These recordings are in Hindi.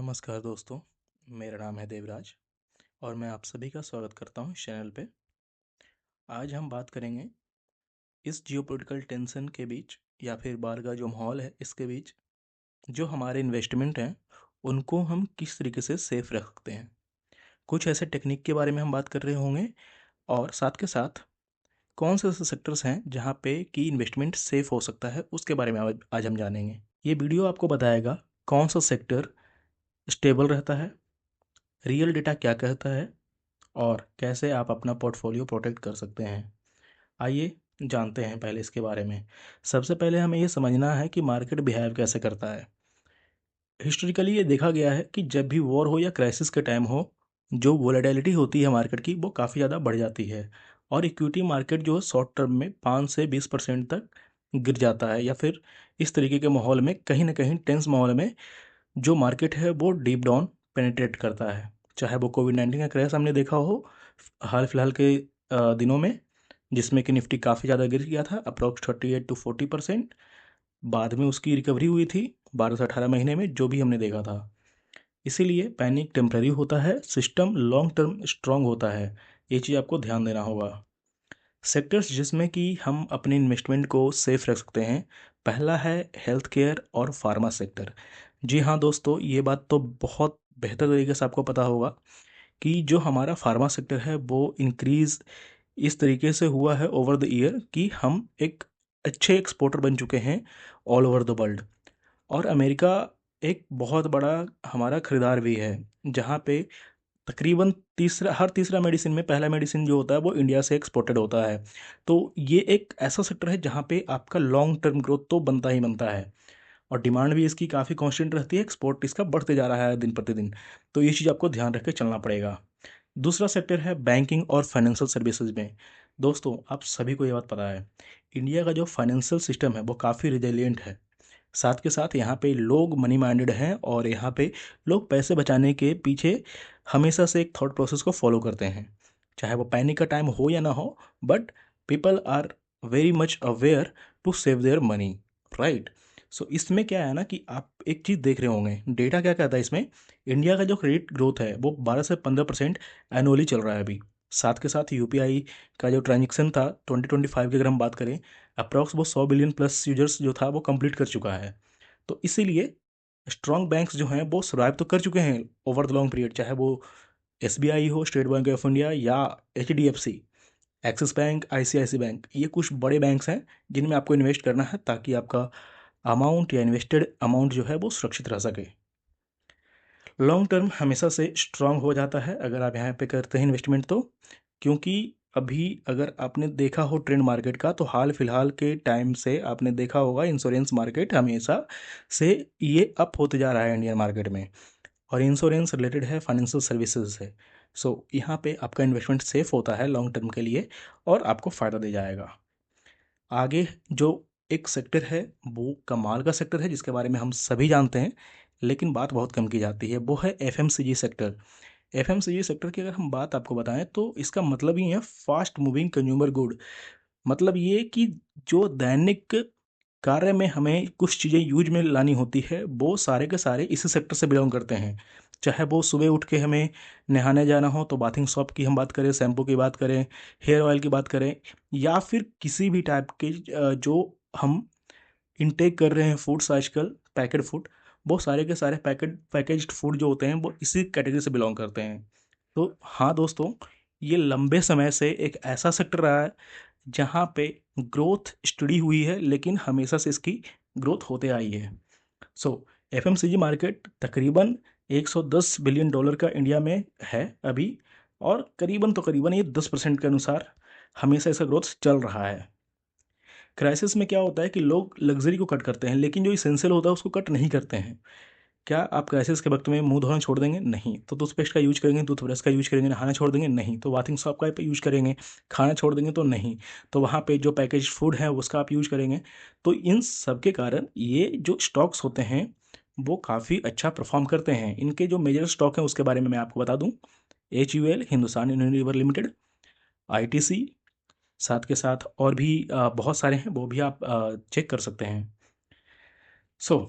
नमस्कार दोस्तों, मेरा नाम है देवराज और मैं आप सभी का स्वागत करता हूँ इस चैनल पे। आज हम बात करेंगे इस जियोपॉलिटिकल टेंशन के बीच या फिर बाहर का जो माहौल है इसके बीच जो हमारे इन्वेस्टमेंट हैं उनको हम किस तरीके से सेफ रख सकते हैं। कुछ ऐसे टेक्निक के बारे में हम बात कर रहे होंगे और साथ के साथ कौन से ऐसे सेक्टर्स हैं जहाँ पे कि इन्वेस्टमेंट सेफ हो सकता है उसके बारे में आज हम जानेंगे। ये वीडियो आपको बताएगा कौन सा सेक्टर स्टेबल रहता है, रियल डेटा क्या कहता है और कैसे आप अपना पोर्टफोलियो प्रोटेक्ट कर सकते हैं। आइए जानते हैं पहले इसके बारे में। सबसे पहले हमें ये समझना है कि मार्केट बिहेव कैसे करता है। हिस्टोरिकली ये देखा गया है कि जब भी वॉर हो या क्राइसिस के टाइम हो, जो वोलेटिलिटी होती है मार्केट की वो काफ़ी ज़्यादा बढ़ जाती है और इक्विटी मार्केट जो है शॉर्ट टर्म में 5 से 20% तक गिर जाता है, या फिर इस तरीके के माहौल में कहीं ना कहीं टेंस माहौल में जो मार्केट है वो डीप डाउन पेनिट्रेट करता है। चाहे वो कोविड-19 का क्रैश हमने देखा हो हाल फिलहाल के दिनों में, जिसमें कि निफ्टी काफ़ी ज़्यादा गिर गया था अप्रॉक्स 38 to 40%। बाद में उसकी रिकवरी हुई थी 12 से 18 महीने में, जो भी हमने देखा था। इसीलिए पैनिक टेम्पररी होता है, सिस्टम लॉन्ग टर्म स्ट्रांग होता है। ये चीज़ आपको ध्यान देना होगा। सेक्टर्स जिसमें कि हम अपने इन्वेस्टमेंट को सेफ रख सकते हैं, पहला है हेल्थ केयर और फार्मा सेक्टर। जी हाँ दोस्तों, ये बात तो बहुत बेहतर तरीके से आपको पता होगा कि जो हमारा फार्मा सेक्टर है वो इंक्रीज़ इस तरीके से हुआ है ओवर द ईयर कि हम एक अच्छे एक्सपोर्टर बन चुके हैं ऑल ओवर द वर्ल्ड। और अमेरिका एक बहुत बड़ा हमारा खरीदार भी है, जहाँ पे तकरीबन हर तीसरा मेडिसिन में पहला मेडिसिन जो होता है वो इंडिया से एक्सपोर्टेड होता है। तो ये एक ऐसा सेक्टर है जहाँ पे आपका लॉन्ग टर्म ग्रोथ तो बनता ही बनता है और डिमांड भी इसकी काफ़ी कांस्टेंट रहती है, एक्सपोर्ट इसका बढ़ते जा रहा है दिन प्रतिदिन। तो ये चीज़ आपको ध्यान रख के चलना पड़ेगा। दूसरा सेक्टर है बैंकिंग और फाइनेंशियल सर्विसेज में। दोस्तों आप सभी को ये बात पता है, इंडिया का जो फाइनेंशियल सिस्टम है वो काफ़ी रिजिलियंट है। साथ के साथ यहाँ पे लोग मनी माइंडेड हैं और यहाँ पे लोग पैसे बचाने के पीछे हमेशा से एक थॉट प्रोसेस को फॉलो करते हैं, चाहे वो पैनिक का टाइम हो या ना हो। But people are very much aware to save their money, right. So इसमें क्या है ना कि आप एक चीज़ देख रहे होंगे, डेटा क्या कहता है इसमें, इंडिया का जो क्रेडिट ग्रोथ है वो 12 से 15% एनुअली चल रहा है अभी। साथ के साथ यूपीआई का जो ट्रांजेक्शन था 2025 की अगर हम बात करें, अप्रॉक्स वो 100 बिलियन प्लस यूजर्स जो था वो कंप्लीट कर चुका है। तो इसीलिए स्ट्रॉन्ग बैंक्स जो हैं वो सर्वाइव तो कर चुके हैं ओवर द लॉन्ग पीरियड, चाहे वो एसबीआई हो, स्टेट बैंक ऑफ इंडिया या HDFC, Axis Bank, ICICI bank. ये कुछ बड़े बैंक्स हैं जिनमें आपको इन्वेस्ट करना है ताकि आपका अमाउंट या इन्वेस्टेड अमाउंट जो है वो सुरक्षित रह सके। लॉन्ग टर्म हमेशा से स्ट्रांग हो जाता है अगर आप यहाँ पे करते हैं इन्वेस्टमेंट तो, क्योंकि अभी अगर आपने देखा हो ट्रेंड मार्केट का तो हाल फिलहाल के टाइम से आपने देखा होगा इंश्योरेंस मार्केट हमेशा से ये अप होते जा रहा है इंडियन मार्केट में। और इंश्योरेंस रिलेटेड है, फाइनेंशियल सर्विसेज है। सो यहाँ पे आपका इन्वेस्टमेंट सेफ होता है लॉन्ग टर्म के लिए और आपको फ़ायदा दे जाएगा। आगे जो एक सेक्टर है वो कमाल का सेक्टर है जिसके बारे में हम सभी जानते हैं, लेकिन बात बहुत कम की जाती है, वो है एफएमसीजी सेक्टर। एफएमसीजी सेक्टर की अगर हम बात आपको बताएं तो इसका मतलब ही है फास्ट मूविंग कंज्यूमर गुड। मतलब ये कि जो दैनिक कार्य में हमें कुछ चीज़ें यूज में लानी होती है वो सारे के सारे इसी सेक्टर से बिलोंग करते हैं। चाहे वो सुबह उठ के हमें नहाने जाना हो तो बाथिंग सॉप की हम बात करें, शैम्पू की बात करें, हेयर ऑयल की बात करें, या फिर किसी भी टाइप के जो हम इनटेक कर रहे हैं फूड्स आजकल, पैकेट फूड, वो सारे के सारे पैकेज्ड फूड जो होते हैं वो इसी कैटेगरी से बिलोंग करते हैं। तो हाँ दोस्तों, ये लंबे समय से एक ऐसा सेक्टर रहा है जहाँ पे ग्रोथ स्टडी हुई है, लेकिन हमेशा से इसकी ग्रोथ होते आई है। सो एफएमसीजी मार्केट तकरीबन 110 बिलियन डॉलर का इंडिया में है अभी, और करीबन तो करीबन ये 10% के अनुसार हमेशा इसका ग्रोथ चल रहा है। क्राइसिस में क्या होता है कि लोग लग्जरी को कट करते हैं लेकिन जो इसेंशियल होता है उसको कट नहीं करते हैं। क्या आप क्राइसिस के वक्त में मुंह धोना छोड़ देंगे? नहीं। तो टूथपेस्ट का यूज करेंगे, टूथब्रश का यूज करेंगे, नहाना छोड़ देंगे? नहीं। तो बाथिंग सॉप का यूज करेंगे, खाना छोड़ देंगे? तो नहीं। तो वहाँ पे जो पैकेज फूड है उसका आप यूज करेंगे। तो इन सब के कारण ये जो स्टॉक्स होते हैं वो काफ़ी अच्छा परफॉर्म करते हैं। इनके जो मेजर स्टॉक हैं उसके बारे में मैं आपको बता दूं, HUL Hindustan Unilever limited, ITC, साथ के साथ और भी बहुत सारे हैं, वो भी आप चेक कर सकते हैं। सो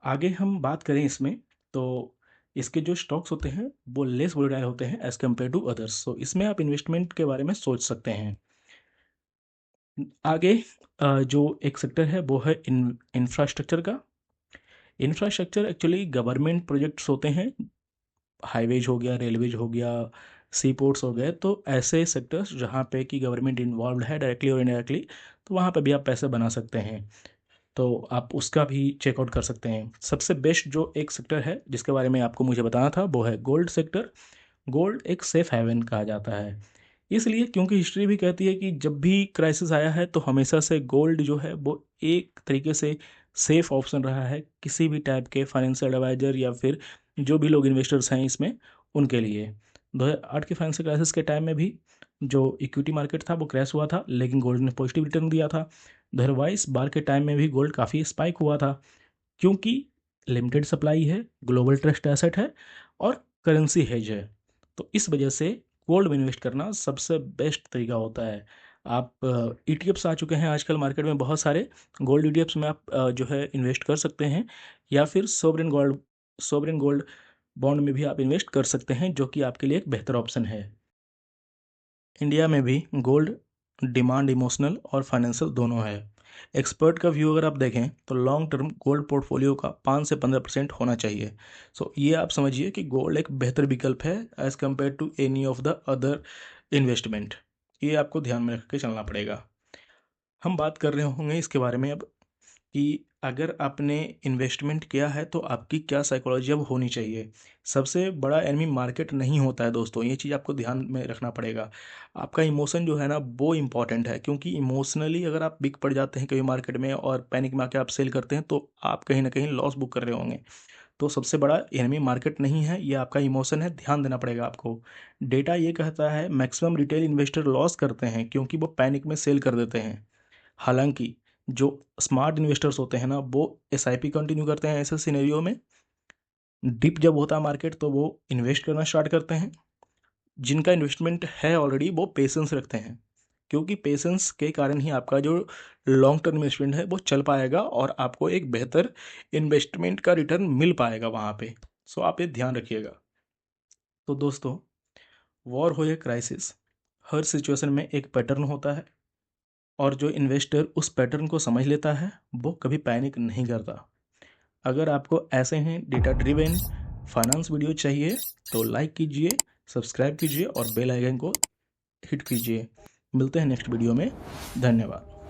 आगे हम बात करें इसमें तो इसके जो स्टॉक्स होते हैं वो लेस वोलेटाइल होते हैं एज़ कम्पेयर टू अदर्स। सो इसमें आप इन्वेस्टमेंट के बारे में सोच सकते हैं। आगे जो एक सेक्टर है वो है इंफ्रास्ट्रक्चर का। इंफ्रास्ट्रक्चर एक्चुअली गवर्नमेंट प्रोजेक्ट्स होते हैं, हाईवेज हो गया, रेलवेज हो गया, सी पोर्ट्स हो गए, तो ऐसे सेक्टर्स जहाँ पे कि गवर्नमेंट इन्वॉल्व है डायरेक्टली और इनडायरेक्टली, तो वहाँ पे भी आप पैसे बना सकते हैं। तो आप उसका भी चेकआउट कर सकते हैं। सबसे बेस्ट जो एक सेक्टर है जिसके बारे में आपको मुझे बताना था वो है गोल्ड सेक्टर। गोल्ड एक सेफ हेवन कहा जाता है, इसलिए क्योंकि हिस्ट्री भी कहती है कि जब भी क्राइसिस आया है तो हमेशा से गोल्ड जो है वो एक तरीके से सेफ ऑप्शन रहा है किसी भी टाइप के फाइनेंशियल एडवाइजर या फिर जो भी लोग इन्वेस्टर्स हैं इसमें, उनके लिए। 2008 के फाइनेंशियल क्राइसिस के टाइम में भी जो इक्विटी मार्केट था वो क्रैश हुआ था, लेकिन गोल्ड ने पॉजिटिव रिटर्न दिया था। 2022 के टाइम में भी गोल्ड काफ़ी स्पाइक हुआ था, क्योंकि लिमिटेड सप्लाई है, ग्लोबल ट्रस्ट एसेट है और करेंसी हेज है। तो इस वजह से गोल्ड में इन्वेस्ट करना सबसे बेस्ट तरीका होता है। आप ईटीएफ्स आ चुके हैं आजकल मार्केट में बहुत सारे, गोल्ड ईटीएफ्स में आप जो है इन्वेस्ट कर सकते हैं, या फिर सोवरेन गोल्ड बॉन्ड में भी आप इन्वेस्ट कर सकते हैं, जो कि आपके लिए एक बेहतर ऑप्शन है। इंडिया में भी गोल्ड डिमांड इमोशनल और फाइनेंशियल दोनों है। एक्सपर्ट का व्यू अगर आप देखें तो लॉन्ग टर्म गोल्ड पोर्टफोलियो का 5 से 15% होना चाहिए। सो ये आप समझिए कि गोल्ड एक बेहतर विकल्प है as compare to any of the other investment. ये आपको ध्यान में रख के चलना पड़ेगा। हम बात कर रहे होंगे इसके बारे में अब कि अगर आपने इन्वेस्टमेंट किया है तो आपकी क्या साइकोलॉजी अब होनी चाहिए। सबसे बड़ा एनिमी मार्केट नहीं होता है दोस्तों, ये चीज़ आपको ध्यान में रखना पड़ेगा। आपका इमोशन जो है ना वो इम्पॉर्टेंट है, क्योंकि इमोशनली अगर आप बिक पड़ जाते हैं कभी मार्केट में और पैनिक में आके आप सेल करते हैं तो आप कहीं ना कहीं लॉस बुक कर रहे होंगे। तो सबसे बड़ा एनिमी मार्केट नहीं है, ये आपका इमोशन है, ध्यान देना पड़ेगा आपको। डेटा ये कहता है मैक्सिमम रिटेल इन्वेस्टर लॉस करते हैं क्योंकि वो पैनिक में सेल कर देते हैं। हालांकि जो स्मार्ट इन्वेस्टर्स होते हैं ना वो एसआईपी कंटिन्यू करते हैं ऐसे सिनेरियो में। डिप जब होता है मार्केट तो वो इन्वेस्ट करना स्टार्ट करते हैं। जिनका इन्वेस्टमेंट है ऑलरेडी वो पेशेंस रखते हैं, क्योंकि पेशेंस के कारण ही आपका जो लॉन्ग टर्म इन्वेस्टमेंट है वो चल पाएगा और आपको एक बेहतर इन्वेस्टमेंट का रिटर्न मिल पाएगा वहाँ पे। सो आप ये ध्यान रखिएगा। तो दोस्तों, वॉर हो या क्राइसिस, हर सिचुएशन में एक पैटर्न होता है, और जो इन्वेस्टर उस पैटर्न को समझ लेता है वो कभी पैनिक नहीं करता। अगर आपको ऐसे हैं डेटा ड्रिवेन फाइनेंस वीडियो चाहिए तो लाइक कीजिए, सब्सक्राइब कीजिए और बेल आइकन को हिट कीजिए। मिलते हैं नेक्स्ट वीडियो में। धन्यवाद।